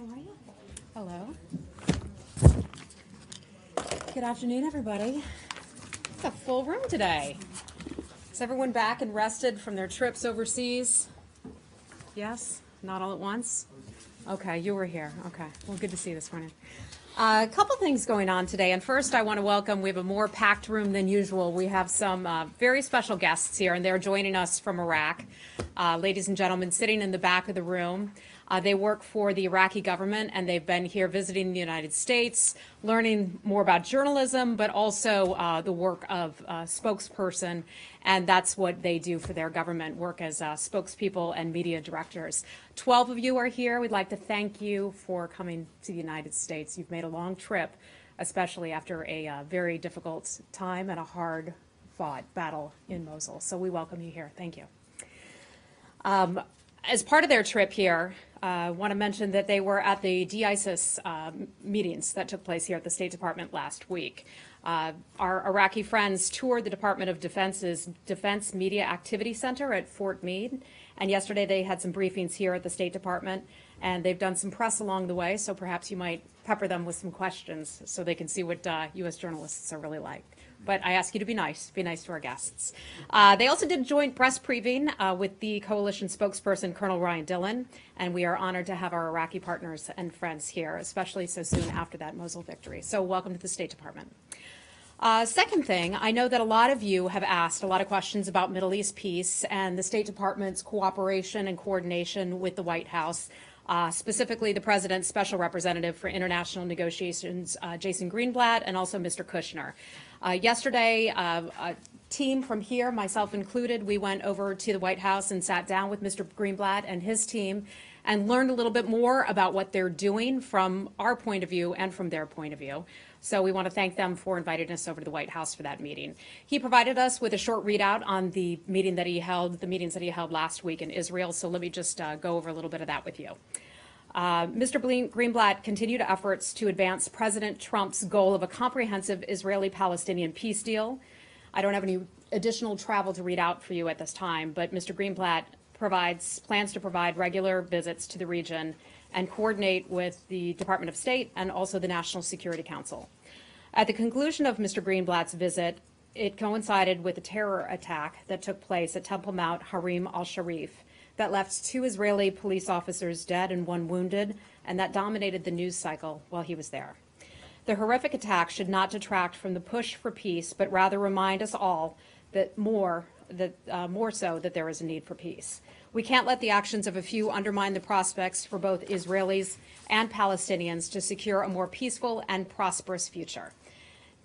How are you? Hello. Good afternoon, everybody. It's a full room today. Is everyone back and rested from their trips overseas? Yes? Not all at once? Okay, you were here. Okay. Well, good to see you this morning. A couple things going on today, and first I want to welcome, we have a more packed room than usual. We have some very special guests here, and they're joining us from Iraq. Ladies and gentlemen, sitting in the back of the room, they work for the Iraqi government, and they've been here visiting the United States, learning more about journalism, but also the work of spokesperson, and that's what they do for their government, work as spokespeople and media directors. 12 of you are here. We'd like to thank you for coming to the United States. You've made a long trip, especially after a very difficult time and a hard-fought battle in Mosul. So we welcome you here. Thank you. As part of their trip here, I want to mention that they were at the de-ISIS meetings that took place here at the State Department last week. Our Iraqi friends toured the Department of Defense's Defense Media Activity Center at Fort Meade, and yesterday they had some briefings here at the State Department, and they've done some press along the way, so perhaps you might pepper them with some questions so they can see what U.S. journalists are really like. But I ask you to be nice to our guests. They also did a joint press briefing with the coalition spokesperson, Colonel Ryan Dillon, and we are honored to have our Iraqi partners and friends here, especially so soon after that Mosul victory. So welcome to the State Department. Second thing, I know that a lot of you have asked a lot of questions about Middle East peace and the State Department's cooperation and coordination with the White House, specifically the President's Special Representative for International Negotiations, Jason Greenblatt, and also Mr. Kushner. Yesterday, a team from here, myself included, we went over to the White House and sat down with Mr. Greenblatt and his team and learned a little bit more about what they're doing from our point of view and from their point of view. So we want to thank them for inviting us over to the White House for that meeting. He provided us with a short readout on the meeting that he held, the meetings that he held last week in Israel. So let me just go over a little bit of that with you. Mr. Greenblatt continued efforts to advance President Trump's goal of a comprehensive Israeli-Palestinian peace deal. I don't have any additional travel to read out for you at this time, but Mr. Greenblatt plans to provide regular visits to the region and coordinate with the Department of State and also the National Security Council. At the conclusion of Mr. Greenblatt's visit, it coincided with a terror attack that took place at Temple Mount Harim al-Sharif that left 2 Israeli police officers dead and 1 wounded, and that dominated the news cycle while he was there. The horrific attack should not detract from the push for peace, but rather remind us all that more so that there is a need for peace. We can't let the actions of a few undermine the prospects for both Israelis and Palestinians to secure a more peaceful and prosperous future.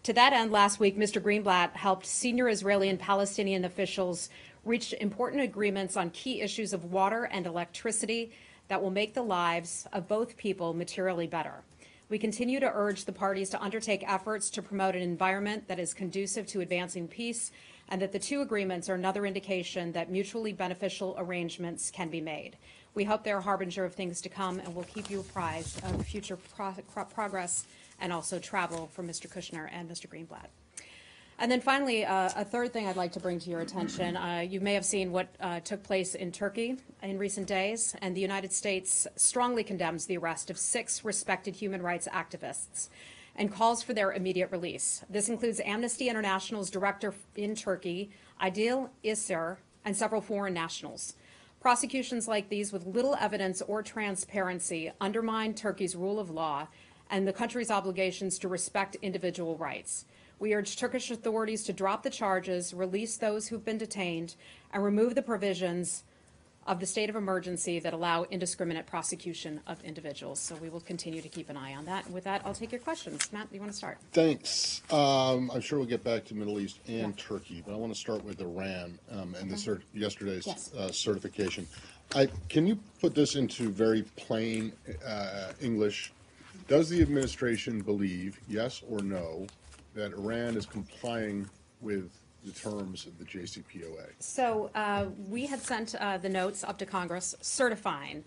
To that end, last week, Mr. Greenblatt helped senior Israeli and Palestinian officials reach important agreements on key issues of water and electricity that will make the lives of both people materially better. We continue to urge the parties to undertake efforts to promote an environment that is conducive to advancing peace, and that the 2 agreements are another indication that mutually beneficial arrangements can be made. We hope they're a harbinger of things to come, and we'll keep you apprised of future progress and also travel from Mr. Kushner and Mr. Greenblatt. And then finally, a third thing I'd like to bring to your attention. You may have seen what took place in Turkey in recent days, and the United States strongly condemns the arrest of 6 respected human rights activists and calls for their immediate release. This includes Amnesty International's director in Turkey, Adil Isser, and several foreign nationals. Prosecutions like these with little evidence or transparency undermine Turkey's rule of law and the country's obligations to respect individual rights. We urge Turkish authorities to drop the charges, release those who've been detained, and remove the provisions of the state of emergency that allow indiscriminate prosecution of individuals. So we will continue to keep an eye on that. And with that, I'll take your questions. Matt, do you want to start? Thanks. I'm sure we'll get back to Middle East and Turkey, but I want to start with Iran and yesterday's certification. Can you put this into very plain English? Does the administration believe, yes or no, that Iran is complying with the terms of the JCPOA? So we had sent the notes up to Congress certifying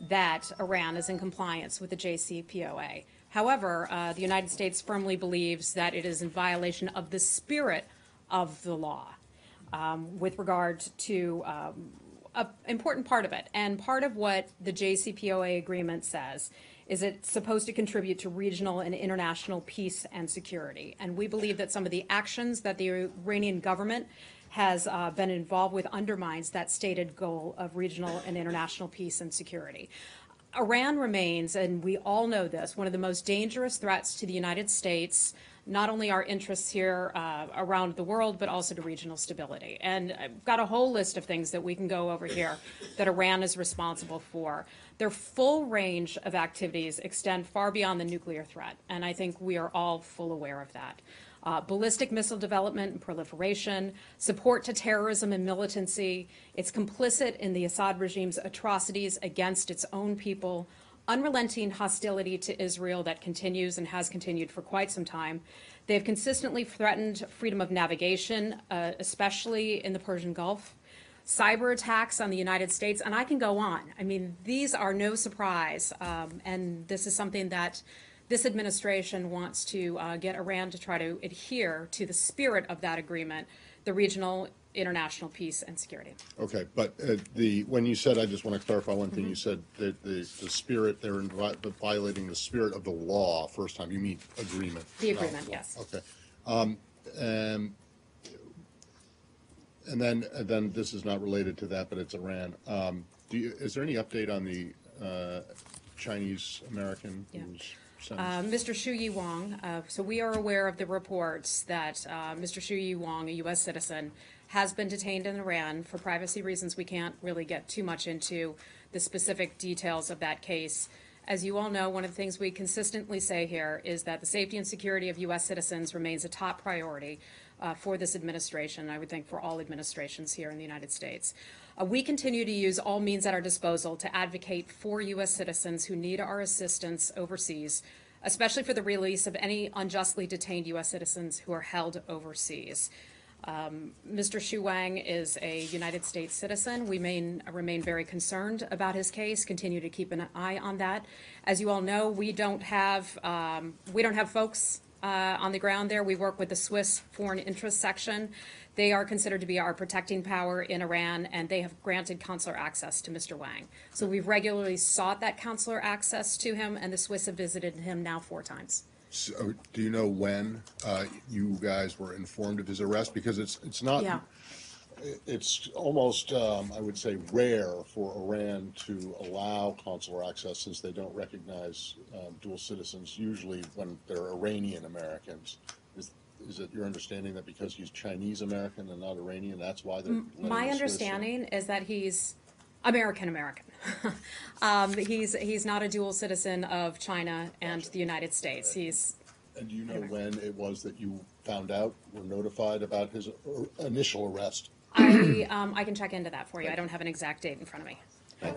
that Iran is in compliance with the JCPOA. However, the United States firmly believes that it is in violation of the spirit of the law with regard to a important part of it. And part of what the JCPOA agreement says is it's supposed to contribute to regional and international peace and security. And we believe that some of the actions that the Iranian government has been involved with undermines that stated goal of regional and international peace and security. Iran remains, and we all know this, one of the most dangerous threats to the United States, not only our interests here around the world, but also to regional stability. And I've got a whole list of things that we can go over here that Iran is responsible for. Their full range of activities extend far beyond the nuclear threat, and I think we are all full aware of that. Ballistic missile development and proliferation, support to terrorism and militancy. It's complicit in the Assad regime's atrocities against its own people, unrelenting hostility to Israel that continues and has continued for quite some time. They have consistently threatened freedom of navigation, especially in the Persian Gulf. Cyber attacks on the United States, and I can go on. I mean, these are no surprise, and this is something that this administration wants to get Iran to try to adhere to the spirit of that agreement, the regional, international peace and security. Okay, but when you said, I just want to clarify one thing, you said that the spirit, they're violating the spirit of the law first time. You mean agreement? The agreement, yes. Okay. And then this is not related to that, but it's Iran. Is there any update on the Chinese American? Yeah. Who's Mr. Xu Yiwang, so we are aware of the reports that Mr. Xu Yiwang, a U.S. citizen, has been detained in Iran. For privacy reasons, we can't really get too much into the specific details of that case. As you all know, one of the things we consistently say here is that the safety and security of U.S. citizens remains a top priority for this administration, I would think for all administrations here in the United States. We continue to use all means at our disposal to advocate for U.S. citizens who need our assistance overseas, especially for the release of any unjustly detained U.S. citizens who are held overseas. Mr. Xu Wang is a United States citizen. We remain very concerned about his case, continue to keep an eye on that. As you all know, we don't have folks on the ground there. We work with the Swiss Foreign Interest Section. They are considered to be our protecting power in Iran, and they have granted consular access to Mr. Wang. So we've regularly sought that consular access to him, and the Swiss have visited him now 4 times. So, do you know when you guys were informed of his arrest? Because it's not. Yeah. It's almost, I would say, rare for Iran to allow consular access since they don't recognize dual citizens, usually when they're Iranian Americans. Is it your understanding that because he's Chinese American and not Iranian, that's why they're letting My the Swiss understanding is that he's American. He's not a dual citizen of China and the United States. He's. And do you know when it was that you found out, were notified about his initial arrest? I can check into that for you. I don't have an exact date in front of me.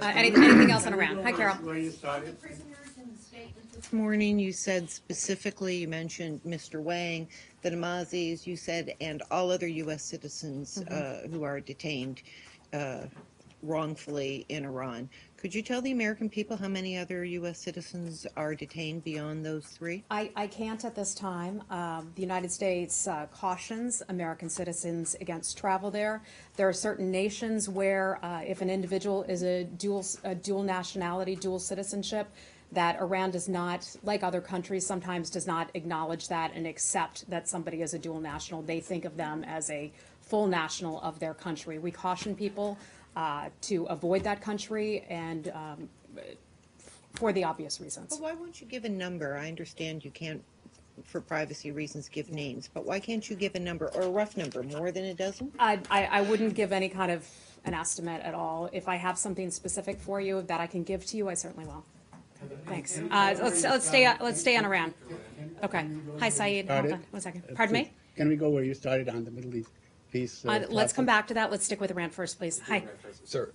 Anything else on Iran? Hi, Carol. Where you started? This morning you said specifically, you mentioned Mr. Wang, the Namazis, you said, and all other U.S. citizens who are detained wrongfully in Iran. Could you tell the American people how many other U.S. citizens are detained beyond those 3? I can't at this time. The United States cautions American citizens against travel there. There are certain nations where if an individual is a dual nationality, dual citizenship, that Iran does not, like other countries, sometimes does not acknowledge that and accept that somebody is a dual national. They think of them as a full national of their country. We caution people to avoid that country and for the obvious reasons. Well, why won't you give a number? I understand you can't, for privacy reasons, give names, but why can't you give a number or a rough number, more than a dozen? I wouldn't give any kind of an estimate at all. If I have something specific for you that I can give to you, I certainly will. Thanks. Let's stay on Iran. Okay. Hi, Saeed. Hold on 1 second. Pardon me? Can we go where you started on the Middle East piece? Let's come back to that. Let's stick with Iran first, please. Hi. Sir,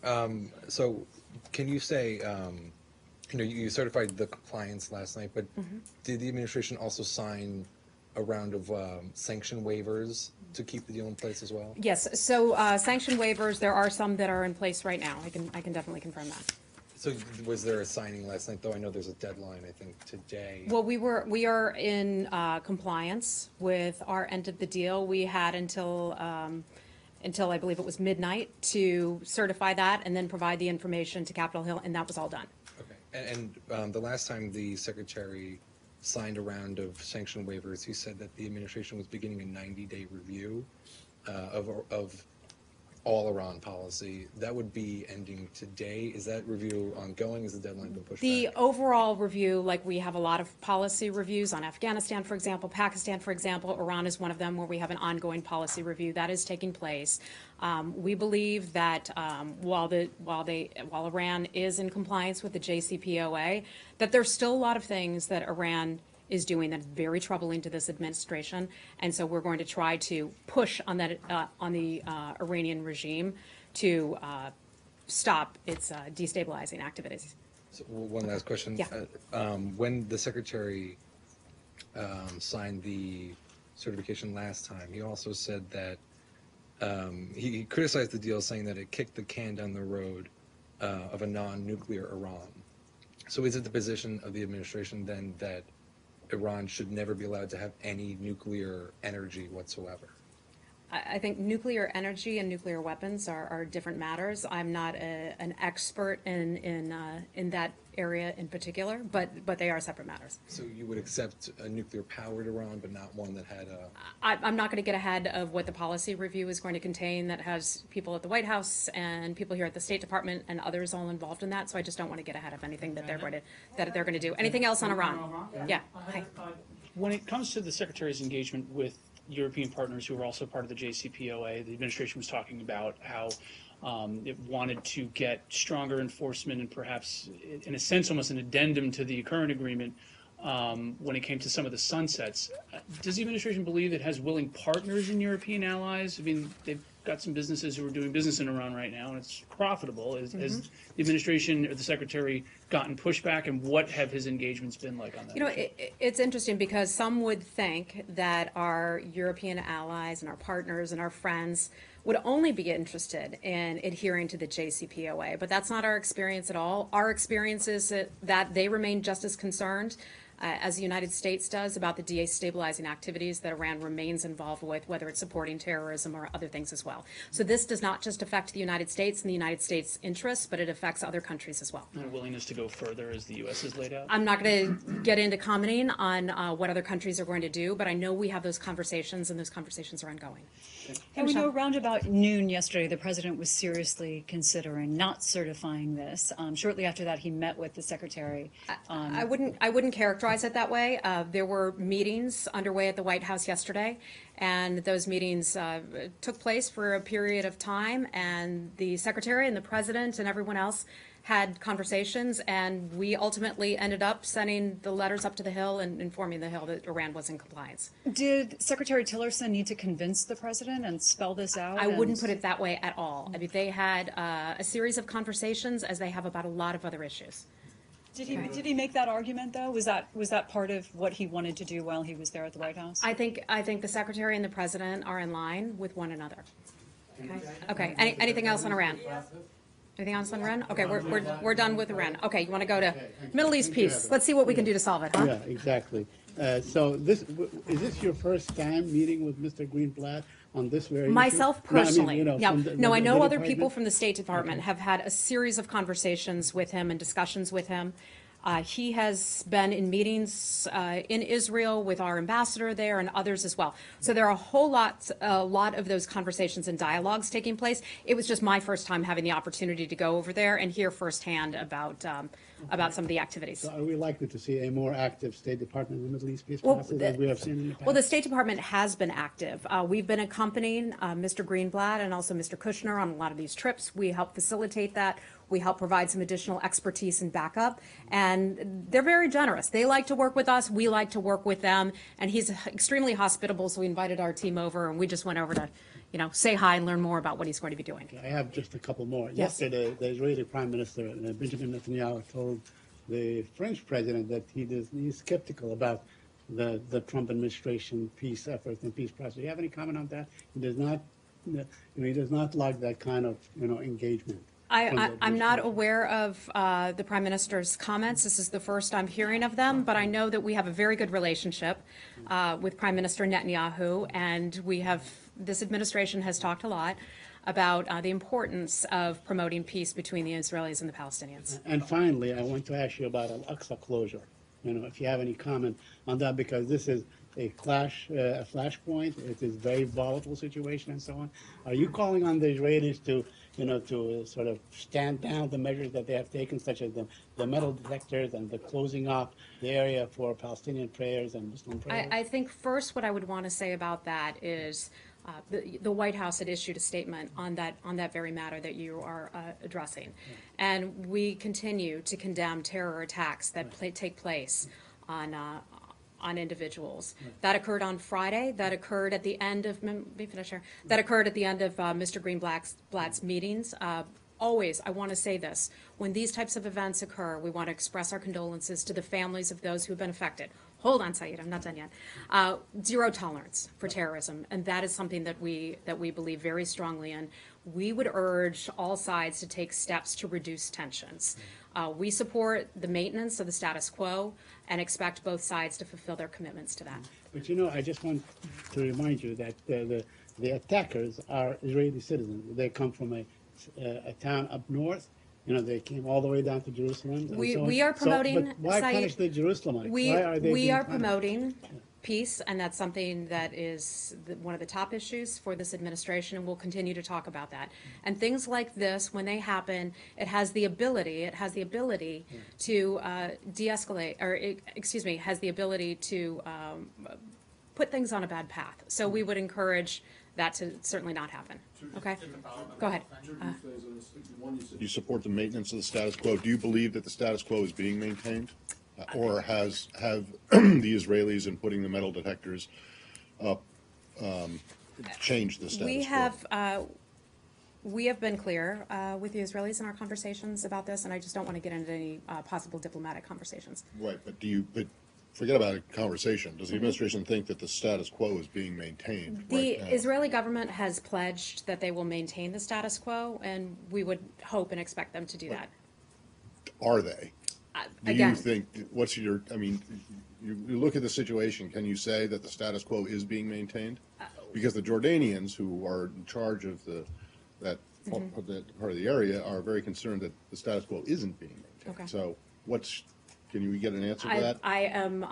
so can you say, you certified the compliance last night, but did the administration also sign a round of sanction waivers to keep the deal in place as well? Yes. So sanction waivers, there are some that are in place right now. I can definitely confirm that. So was there a signing last night, though? I know there's a deadline, I think, today. Well, we are in compliance with our end of the deal. We had until until I believe it was midnight to certify that and then provide the information to Capitol Hill, and that was all done. Okay. And the last time the secretary signed a round of sanction waivers, he said that the administration was beginning a 90-day review of all Iran policy. That would be ending today. Is that review ongoing? Is the deadline been pushed The back? overall review, like we have a lot of policy reviews on Afghanistan, for example, Pakistan, for example, Iran is one of them where we have an ongoing policy review that is taking place. We believe that while Iran is in compliance with the JCPOA, that there's still a lot of things that Iran is doing that's very troubling to this administration, and so we're going to try to push on that on the Iranian regime to stop its destabilizing activities. So, one last question. Yeah. When the secretary signed the certification last time, he also said that he criticized the deal, saying that it kicked the can down the road of a non-nuclear Iran. So is it the position of the administration then that Iran should never be allowed to have any nuclear energy whatsoever? I think nuclear energy and nuclear weapons are different matters. I'm not an expert in that area in particular, but they are separate matters. So you would accept a nuclear-powered Iran, but not one that had a... I'm not going to get ahead of what the policy review is going to contain that has people at the White House and people here at the State Department and others all involved in that, so I just don't want to get ahead of anything that they're going to do. Anything else on Iran? Yeah. Hi. When it comes to the Secretary's engagement with European partners who are also part of the JCPOA, the administration was talking about how it wanted to get stronger enforcement and perhaps, in a sense, almost an addendum to the current agreement when it came to some of the sunsets. Does the administration believe it has willing partners in European allies? I mean, they've got some businesses who are doing business in Iran right now, and it's profitable. Has the administration or the Secretary gotten pushback, and what have his engagements been like on that? You know, it's interesting because some would think that our European allies and our partners and our friends would only be interested in adhering to the JCPOA, but that's not our experience at all. Our experience is that they remain just as concerned as the United States does about the destabilizing activities that Iran remains involved with, whether it's supporting terrorism or other things as well. So this does not just affect the United States and the United States' interests, but it affects other countries as well. And a willingness to go further as the U.S. has laid out? I'm not going to get into commenting on what other countries are going to do, but I know we have those conversations, and those conversations are ongoing. And we know around about noon yesterday, the president was seriously considering not certifying this. Shortly after that, he met with the secretary. I wouldn't characterize it that way. There were meetings underway at the White House yesterday, and those meetings took place for a period of time, and the secretary and the president and everyone else had conversations, and we ultimately ended up sending the letters up to the Hill and informing the Hill that Iran was in compliance. Did Secretary Tillerson need to convince the president and spell this out? I wouldn't put it that way at all. I mean, they had a series of conversations, as they have about a lot of other issues. Did he make that argument though? Was that part of what he wanted to do while he was there at the White House? I think the secretary and the president are in line with one another. Okay. Anything else on Iran? Anything else on Iran? Okay, we're done with Iran. Okay, you want to go to Middle East peace? Let's see what we can do to solve it, huh? Yeah, exactly. So is this your first time meeting with Mr. Greenblatt on this very issue? Myself personally, No, I mean, yeah. No, I know other department? people from the State Department have had a series of conversations with him and discussions with him. He has been in meetings in Israel with our ambassador there and others as well. So there are a lot of those conversations and dialogues taking place. It was just my first time having the opportunity to go over there and hear firsthand about some of the activities. So are we likely to see a more active State Department in the Middle East peace Well, process as we have seen in the past? Well, the State Department has been active. We've been accompanying Mr. Greenblatt and also Mr. Kushner on a lot of these trips. We help facilitate that. We help provide some additional expertise and backup. And they're very generous. They like to work with us. We like to work with them. And he's extremely hospitable, so we invited our team over, and we just went over to, say hi and learn more about what he's going to be doing. I have just a couple more. Yes. Yesterday, the Israeli Prime Minister Benjamin Netanyahu told the French president that he's skeptical about the Trump administration peace efforts and peace process. Do you have any comment on that? He does not like that kind of engagement. I'm not aware of the Prime Minister's comments. This is the first I'm hearing of them, but I know that we have a very good relationship with Prime Minister Netanyahu, and we have this administration has talked a lot about the importance of promoting peace between the Israelis and the Palestinians. And finally, I want to ask you about Al-Aqsa closure. You know, if you have any comment on that, because this is a flashpoint. It is a very volatile situation and so on. Are you calling on the Israelis to, you know, to sort of stand down the measures that they have taken, such as the metal detectors and the closing off the area for Palestinian prayers and Muslim prayers? I think first what I would want to say about that is the White House had issued a statement on that very matter that you are addressing. And we continue to condemn terror attacks that take place on individuals. That occurred on Friday. That occurred at the end of, that occurred at the end of Mr. Greenblatt's meetings. Always, I want to say this, when these types of events occur, we want to express our condolences to the families of those who've been affected. Hold on, Saeed, I'm not done yet. Zero tolerance for terrorism, and that is something that we believe very strongly in. We would urge all sides to take steps to reduce tensions. We support the maintenance of the status quo and expect both sides to fulfill their commitments to that. But you know, I just want to remind you that the attackers are Israeli citizens. They come from a town up north. You know, they came all the way down to Jerusalem. And so on. We are promoting. But why Saeed, punish the Jerusalemites? Why are they we being are punished? promoting peace, and that's something that is one of the top issues for this administration, and we'll continue to talk about that. And things like this, when they happen, it has the ability to de-escalate, or has the ability to put things on a bad path. So we would encourage that to certainly not happen. Okay? Go ahead. You support the maintenance of the status quo. Do you believe that the status quo is being maintained? Or have the Israelis in putting the metal detectors up changed the status quo? We have been clear with the Israelis in our conversations about this, and I just don't want to get into any possible diplomatic conversations. Right, but forget about a conversation. Does the administration think that the status quo is being maintained The right now? Israeli government has pledged that they will maintain the status quo, and we would hope and expect them to do that. Are they? Do Again, you think, you look at the situation, can you say that the status quo is being maintained? Because the Jordanians, who are in charge of that part of the area, are very concerned that the status quo isn't being maintained. Okay. So can we get an answer to that? I am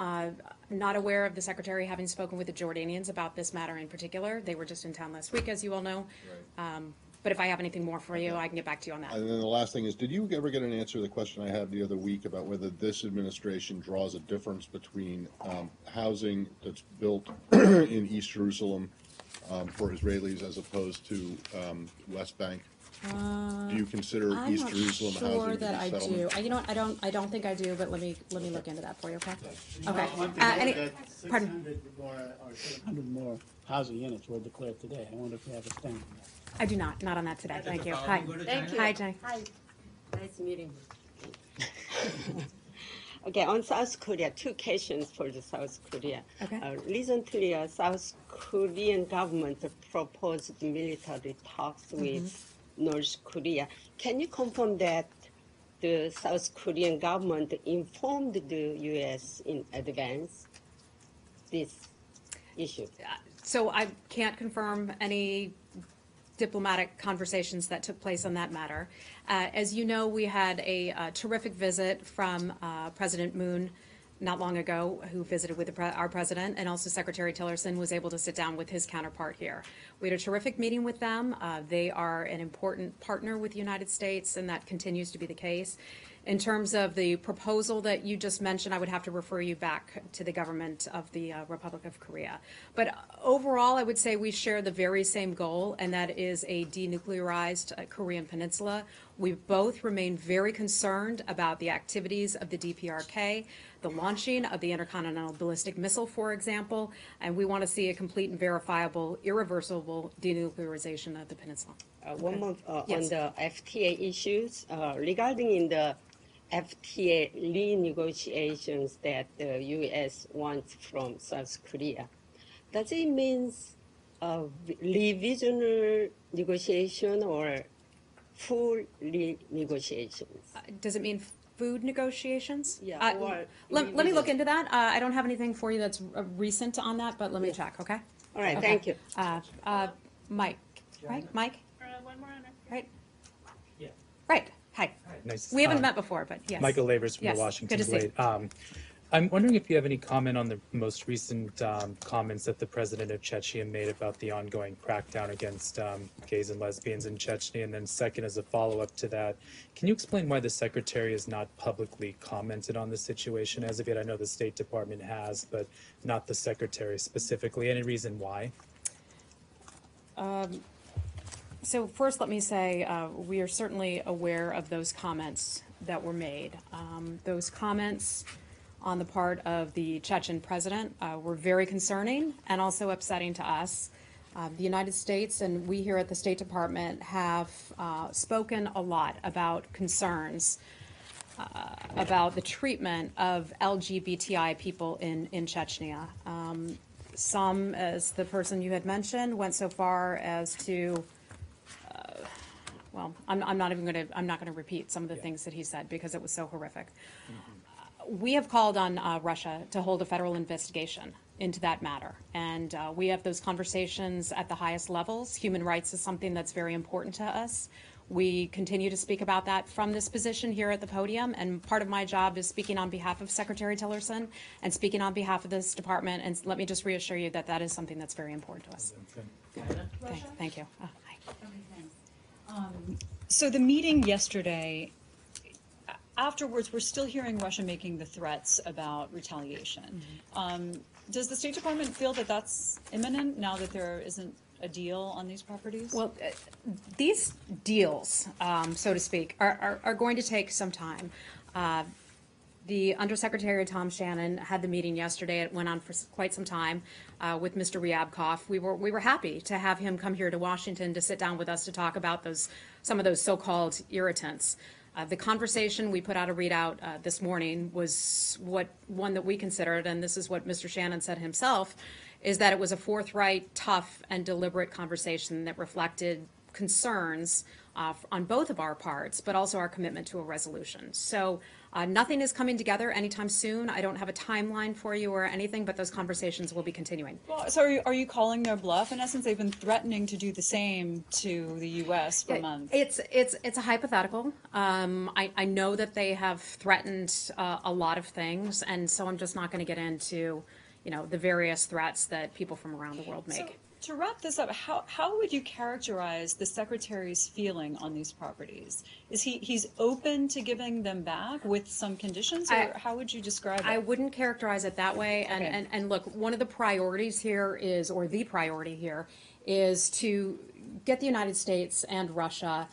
not aware of the Secretary having spoken with the Jordanians about this matter in particular. They were just in town last week, as you all know. But if I have anything more for you, I can get back to you on that. And then the last thing is, did you ever get an answer to the question I had the other week about whether this administration draws a difference between housing that's built in East Jerusalem for Israelis as opposed to West Bank? Do you consider I'm East not Jerusalem sure housing to that be I do. settlement? You know what? I don't think I do. But let me look into that for you. Okay. Okay. One thing Pardon? 600 more housing units were declared today. I wonder if you have a stand on that. I do not on that today. Thank you. Hi. Thank you. Hi, Jenny. Hi. Nice meeting you. Okay, on South Korea, two questions for the South Korea. Okay. Recently, South Korean government proposed military talks with North Korea. Can you confirm that the South Korean government informed the U.S. in advance this issue? So I can't confirm any diplomatic conversations that took place on that matter. As you know, we had a terrific visit from President Moon not long ago, who visited with our president, and also Secretary Tillerson was able to sit down with his counterpart here. We had a terrific meeting with them. They are an important partner with the United States, and that continues to be the case. In terms of the proposal that you just mentioned, I would have to refer you back to the government of the Republic of Korea. But overall, I would say we share the very same goal, and that is a denuclearized Korean peninsula. We both remain very concerned about the activities of the DPRK, the launching of the intercontinental ballistic missile, for example, and we want to see a complete and verifiable, irreversible denuclearization of the peninsula. One more Yes. on the FTA issues. Regarding in the FTA renegotiations that the U.S. wants from South Korea, does it mean revisional negotiation or full renegotiations? Does it mean food negotiations? Yeah, or Let me look into that. I don't have anything for you that's recent on that, but let me check, okay? All right, thank you. Mike, right? Mike? One more on Right? Yeah. Right. Hi. Nice. We haven't met before, but yes. Michael Lavers from Yes, the Washington good to see Blade. I'm wondering if you have any comment on the most recent comments that the president of Chechnya made about the ongoing crackdown against gays and lesbians in Chechnya. And then second, as a follow-up to that, can you explain why the secretary has not publicly commented on the situation as of yet? I know the State Department has, but not the secretary specifically. Any reason why? So first, let me say, we are certainly aware of those comments that were made. Those comments on the part of the Chechen president were very concerning and also upsetting to us. The United States and we here at the State Department have spoken a lot about concerns about the treatment of LGBTI people in Chechnya. Some, as the person you had mentioned, went so far as to well, I'm not going to repeat some of the things that he said because it was so horrific. We have called on Russia to hold a federal investigation into that matter, and we have those conversations at the highest levels. Human rights is something that's very important to us. We continue to speak about that from this position here at the podium, and part of my job is speaking on behalf of Secretary Tillerson and speaking on behalf of this department, and let me just reassure you that that is something that's very important to us. Thank you. Hi. So the meeting yesterday, afterwards, we're still hearing Russia making the threats about retaliation. Does the State Department feel that that's imminent now that there isn't a deal on these properties? Well, these deals, so to speak, are going to take some time. The Undersecretary Tom Shannon had the meeting yesterday. It went on for quite some time with Mr. Ryabkov. We were happy to have him come here to Washington to sit down with us to talk about some of those so-called irritants. The conversation, we put out a readout this morning, was one that we considered, and this is what Mr. Shannon said himself, is that it was a forthright, tough, and deliberate conversation that reflected concerns on both of our parts, but also our commitment to a resolution. So nothing is coming together anytime soon. I don't have a timeline for you or anything, but those conversations will be continuing. Well, so are you calling their bluff? In essence, they've been threatening to do the same to the U.S. for months. It's a hypothetical. I know that they have threatened a lot of things, and so I'm just not going to get into, the various threats that people from around the world make. So, to wrap this up, how would you characterize the Secretary's feeling on these properties? Is he's open to giving them back with some conditions, or how would you describe it? I wouldn't characterize it that way. And look, one of the priorities here or the priority here is to get the United States and Russia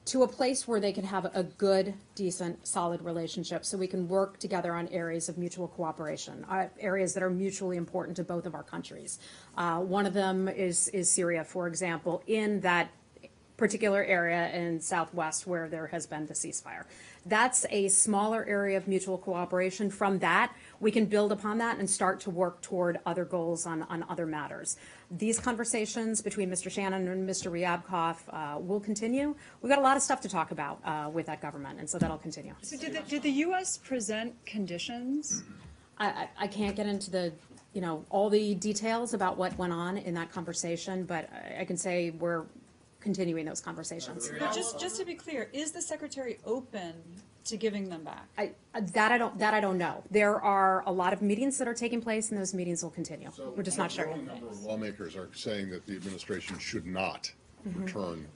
to a place where they can have a good, decent, solid relationship so we can work together on areas of mutual cooperation, areas that are mutually important to both of our countries. One of them is Syria, for example, in that particular area in Southwest where there has been the ceasefire. That's a smaller area of mutual cooperation. From that, we can build upon that and start to work toward other goals on other matters. These conversations between Mr. Shannon and Mr. Ryabkov will continue. We've got a lot of stuff to talk about with that government, and so that'll continue. So did the U.S. present conditions? I can't get into all the details about what went on in that conversation, but I can say we're continuing those conversations. But just to be clear, is the Secretary open to giving them back? That I don't know. There are a lot of meetings that are taking place, and those meetings will continue. We're just not sure. A number of lawmakers are saying that the administration should not return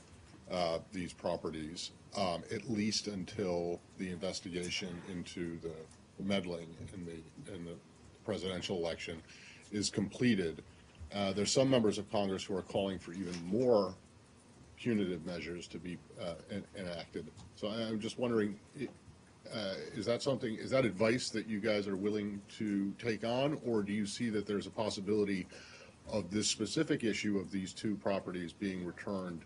these properties, at least until the investigation into the meddling in the presidential election is completed. There's some members of Congress who are calling for even more punitive measures to be enacted. So I'm just wondering, is that advice that you guys are willing to take on, or do you see that there's a possibility of this specific issue of these two properties being returned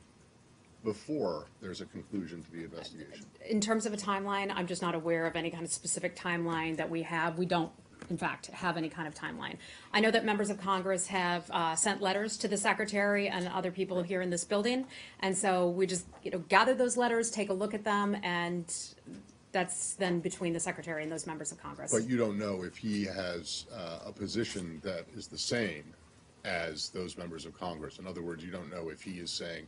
before there's a conclusion to the investigation? In terms of a timeline, I'm just not aware of any kind of specific timeline that we have. We don't, in fact, have any kind of timeline. I know that members of Congress have sent letters to the Secretary and other people here in this building, and so we just gather those letters, take a look at them, and that's then between the Secretary and those members of Congress. But you don't know if he has a position that is the same as those members of Congress. In other words, you don't know if he is saying,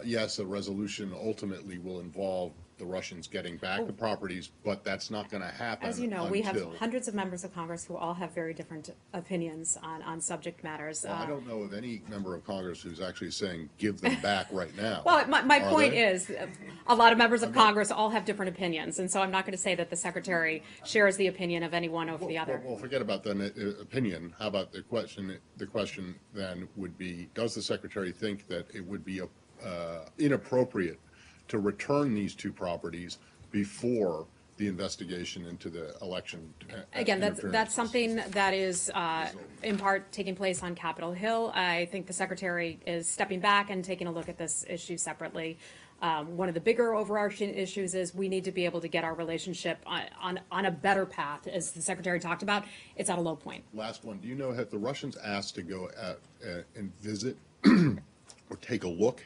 yes, a resolution ultimately will involve the Russians getting back the properties, but that's not going to happen As you know, we have until- hundreds of members of Congress who all have very different opinions on subject matters. Well, I don't know of any member of Congress who's actually saying, give them back right now. Well, my Are point they? is, a lot of members of Congress all have different opinions, and so I'm not going to say that the secretary shares the opinion of any one over the other. Well, forget about the opinion. How about the question? The question then would be, does the secretary think that it would be inappropriate to return these two properties before the investigation into the election? Again, that's interference? something that is in part taking place on Capitol Hill. I think the secretary is stepping back and taking a look at this issue separately. One of the bigger overarching issues is we need to be able to get our relationship on a better path. As the secretary talked about, it's at a low point. Last one. Do you know, have the Russians asked to go and visit or take a look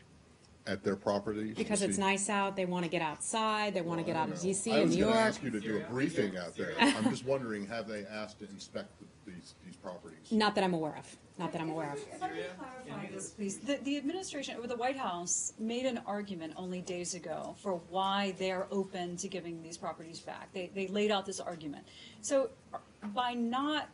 at their properties? Because to it's see- nice out, they want to get outside, they want to get out of DC I and was New going to York. ask you to do a briefing out there. I'm just wondering, have they asked to inspect these properties? Not that I'm aware of. Not that I'm aware of. If I could clarify this, please. The administration, or the White House, made an argument only days ago for why they're open to giving these properties back. They laid out this argument. So by not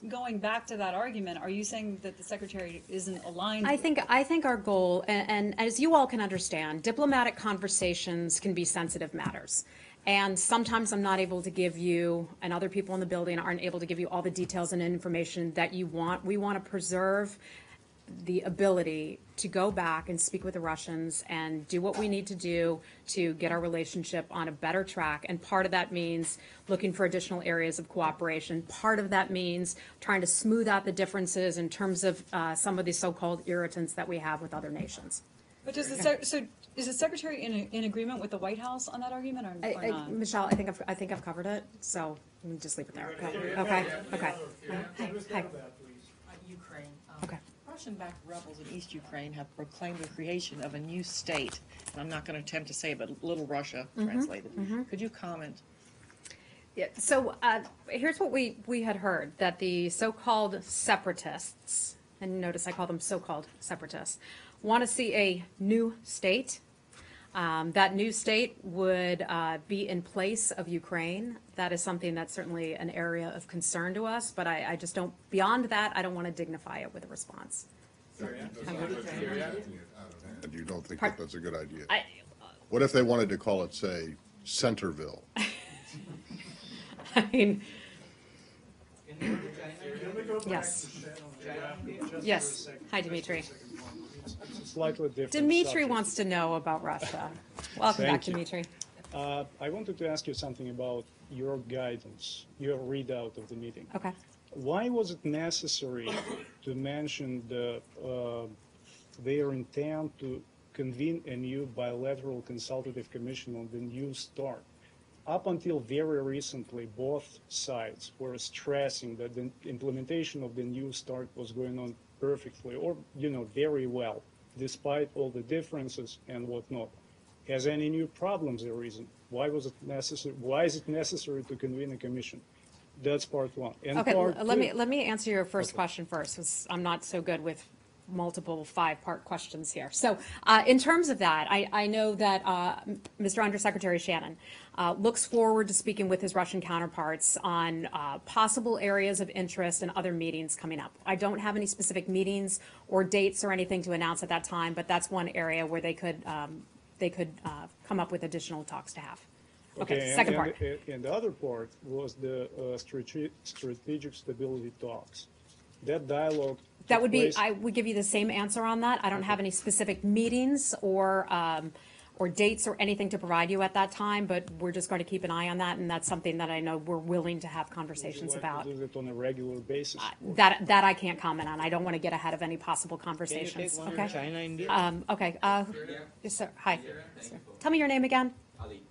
going back to that argument, are you saying that the secretary isn't aligned? I think our goal, and as you all can understand, diplomatic conversations can be sensitive matters. And sometimes I'm not able to give you, and other people in the building aren't able to give you all the details and information that you want. We want to preserve the ability to go back and speak with the Russians and do what we need to do to get our relationship on a better track. And part of that means looking for additional areas of cooperation. Part of that means trying to smooth out the differences in terms of some of the so-called irritants that we have with other nations. But does so is the secretary in agreement with the White House on that argument or not? Michelle, I think I've covered it, so let me just leave it there. Okay. Hi. Ukraine. Okay. Russian-backed rebels in East Ukraine have proclaimed the creation of a new state. And I'm not going to attempt to say it, but Little Russia translated. Could you comment? Yeah, so here's what we had heard, that the so-called separatists, and notice I call them so-called separatists, want to see a new state. That new state would be in place of Ukraine. That is something that's certainly an area of concern to us, but I just don't, beyond that, I don't want to dignify it with a response. And you don't think Pardon? that that's a good idea? I, What if they wanted to call it, say, Centerville? I mean, yes. Yes. Hi, Dimitri. Slightly different Dimitri subject. wants to know about Russia. Welcome back, Thank you. Dimitri. I wanted to ask you something about your guidance, your readout of the meeting. Okay. Why was it necessary to mention their intent to convene a new bilateral consultative commission on the New START? Up until very recently, both sides were stressing that the implementation of the New START was going on perfectly, or very well, despite all the differences and whatnot. Has any new problems arisen? Why was it necessary? Why is it necessary to convene a commission? That's part one. And Okay, part let two, me answer your first question first, 'cause I'm not so good with multiple five-part questions here. So in terms of that, I know that Mr. Undersecretary Shannon looks forward to speaking with his Russian counterparts on possible areas of interest and other meetings coming up. I don't have any specific meetings or dates or anything to announce at that time, but that's one area where they could come up with additional talks to have. Okay, second part. And the other part was the strategic stability talks. That dialogue. That took would be, place- I would give you the same answer on that. I don't have any specific meetings or dates or anything to provide you at that time, but we're just going to keep an eye on that, and that's something that I know we're willing to have conversations Would you like about. to do that on a regular basis. That I can't comment on. I don't want to get ahead of any possible conversations, okay? China, India? Okay, yes, sir, hi. Sir. Tell me your name again. Ali.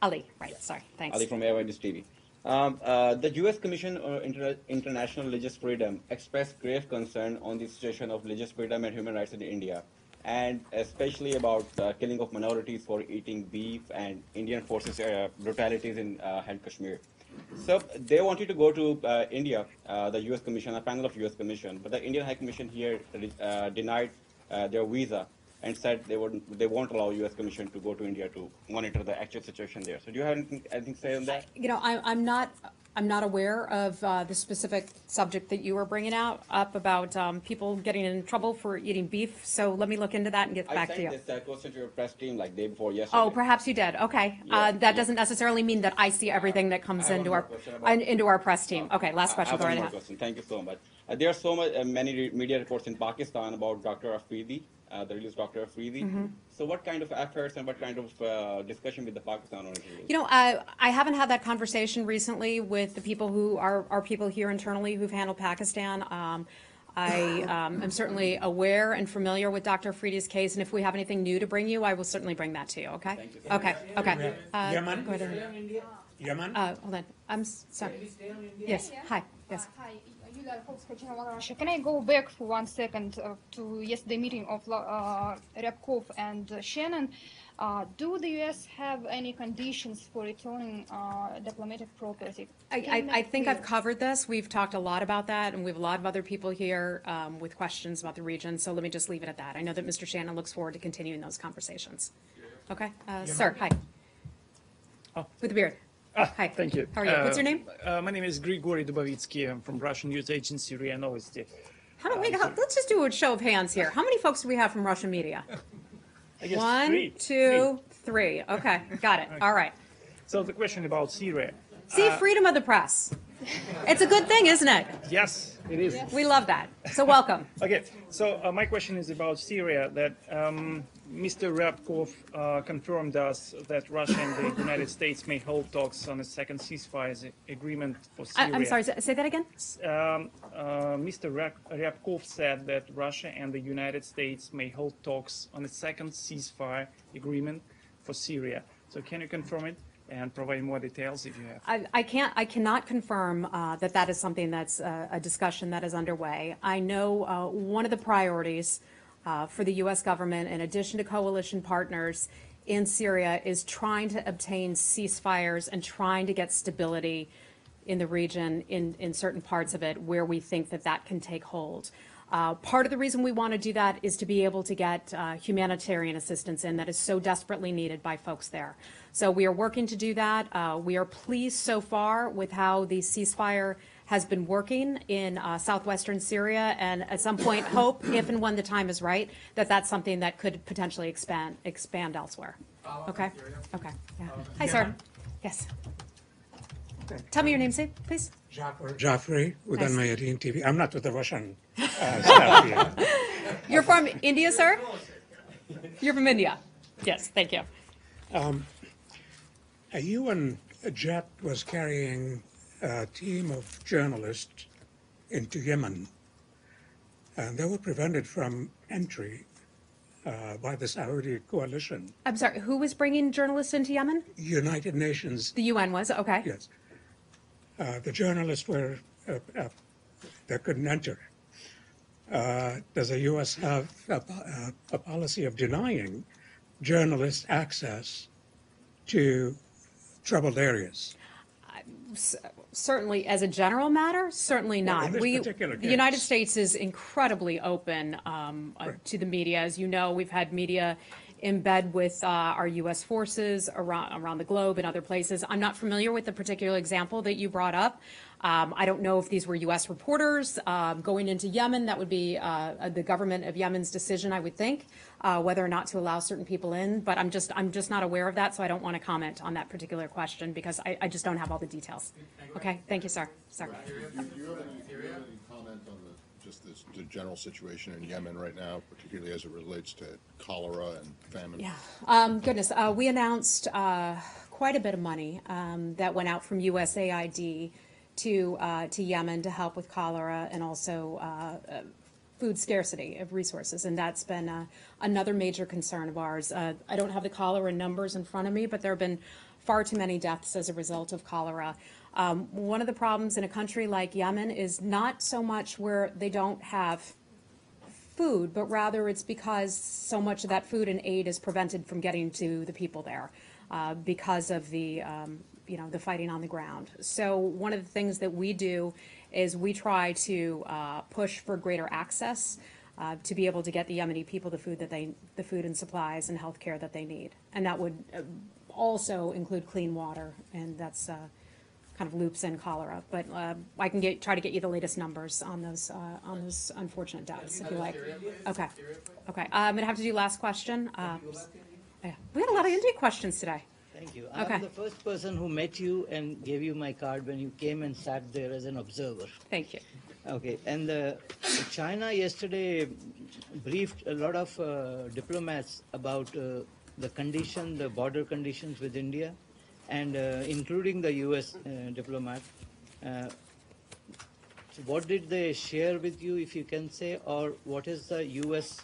Ali, right, sorry, thanks. Ali from Airwinds TV. The U.S. Commission on International Religious Freedom expressed grave concern on the situation of religious freedom and human rights in India, and especially about the killing of minorities for eating beef and Indian forces' brutalities in Kashmir. So they wanted to go to India, the U.S. Commission, a panel of U.S. Commission, but the Indian High Commission here denied their visa and said they won't allow U.S. Commission to go to India to monitor the actual situation there. So do you have anything to say on that? You know, I'm not aware of the specific subject that you were bringing up about people getting in trouble for eating beef. So let me look into that and get back to you. I sent this question to your press team like day before yesterday. Oh, perhaps you did. Okay. That doesn't necessarily mean that I see everything that comes into our press team. Okay, last question. I Go have right one more ahead. question. Thank you so much. There are so many media reports in Pakistan about Dr. Afridi, the released Dr. Afridi. So what kind of efforts and what kind of discussion with the Pakistan on it? You know, I haven't had that conversation recently with the people who are people here internally who've handled Pakistan. I am certainly aware and familiar with Dr. Afridi's case, and if we have anything new to bring you, I will certainly bring that to you, okay? Thank you. Okay, okay. Yemen? Go ahead. Yemen? Hold on. I'm sorry. Yes, hi, yes. Hi, Yulia Rakovska, Russia. Can I go back for 1 second to yesterday meeting of Ryabkov and Shannon? Do the U.S. have any conditions for returning diplomatic property? I think I've covered this. We've talked a lot about that, and we have a lot of other people here with questions about the region, so let me just leave it at that. I know that Mr. Shannon looks forward to continuing those conversations. Okay? Sir, hi. Oh. With the beard. Hi. Thank you. How are you? What's your name? My name is Grigory Dubovitsky. I'm from Russian news agency RIA Novosti. Let's just do a show of hands here. How many folks do we have from Russian media? I guess 1, three. 2, 3. Okay, got it. All right. So the question about Syria. See, freedom of the press. It's a good thing, isn't it? Yes, it is. We love that. So welcome. Okay, so my question is about Syria, that Mr. Ryabkov confirmed us that Russia and the United States may hold talks on a second ceasefire agreement for Syria. I'm sorry, say that again? Mr. Ryabkov said that Russia and the United States may hold talks on a second ceasefire agreement for Syria. So can you confirm it and provide more details if you have? I cannot confirm that is something that's a discussion that is underway. I know one of the priorities for the U.S. government, in addition to coalition partners in Syria, is trying to obtain ceasefires and trying to get stability in the region, in certain parts of it where we think that can take hold. Part of the reason we want to do that is to be able to get humanitarian assistance in that is so desperately needed by folks there. So we are working to do that. We are pleased so far with how the ceasefire has been working in southwestern Syria, and at some point hope, if and when the time is right, that that's something that could potentially expand elsewhere. Okay? Okay. Yeah. Hi, sir. Yes. Tell me your name, please. Jaffrey with Al Mayadeen TV. I'm not with the Russian staff here. You're from India, sir? You're from India. Yes, thank you. A UN jet was carrying a team of journalists into Yemen, and they were prevented from entry by the Saudi coalition. I'm sorry, who was bringing journalists into Yemen? United Nations. The UN was, okay. Yes. The journalists were, they couldn't enter. Does the U.S. have a policy of denying journalists access to troubled areas? Certainly, as a general matter, certainly not. Well, in this particular The case. United States is incredibly open to the media. As you know, we've had media in bed with our U.S. forces around the globe and other places. I'm not familiar with the particular example that you brought up. I don't know if these were U.S. reporters going into Yemen. That would be the government of Yemen's decision, I would think, whether or not to allow certain people in. But I'm just not aware of that, so I don't want to comment on that particular question because I just don't have all the details. Okay, thank you, sir. Do you have any comment on the general situation in Yemen right now, particularly as it relates to cholera and famine? Yeah. Goodness, we announced quite a bit of money that went out from USAID to Yemen to help with cholera and also food scarcity of resources, and that's been another major concern of ours. I don't have the cholera numbers in front of me, but there have been far too many deaths as a result of cholera. One of the problems in a country like Yemen is not so much where they don't have food, but rather it's because so much of that food and aid is prevented from getting to the people there because of the the fighting on the ground. So one of the things that we do is we try to push for greater access to be able to get the Yemeni people the food and supplies and health care that they need. And that would also include clean water, and that's kind of loops in cholera. But I can try to get you the latest numbers on those unfortunate deaths, if you like. Okay. Okay. I'm going to have to do last question. Yeah. We had a lot of India questions today. Thank you. Okay. I'm the first person who met you and gave you my card when you came and sat there as an observer. Thank you. Okay. And China yesterday briefed a lot of diplomats about the condition, the border conditions with India, and including the U.S. Diplomat. So what did they share with you, if you can say, or what is the U.S.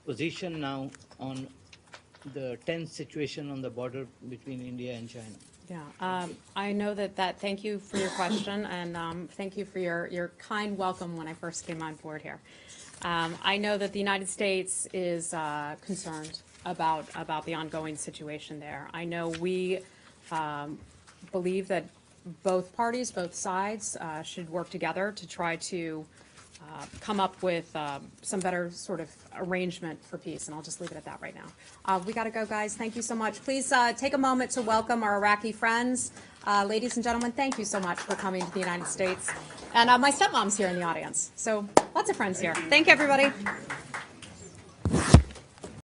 position now on the tense situation on the border between India and China? Yeah, I know that thank you for your question, and thank you for your kind welcome when I first came on board here. I know that the United States is concerned about the ongoing situation there. I know we believe that both parties, both sides, should work together to try to come up with some better sort of arrangement for peace, and I'll just leave it at that right now. We got to go, guys. Thank you so much. Please take a moment to welcome our Iraqi friends. Ladies and gentlemen, thank you so much for coming to the United States. And my stepmom's here in the audience, so lots of friends here. Thank you, everybody.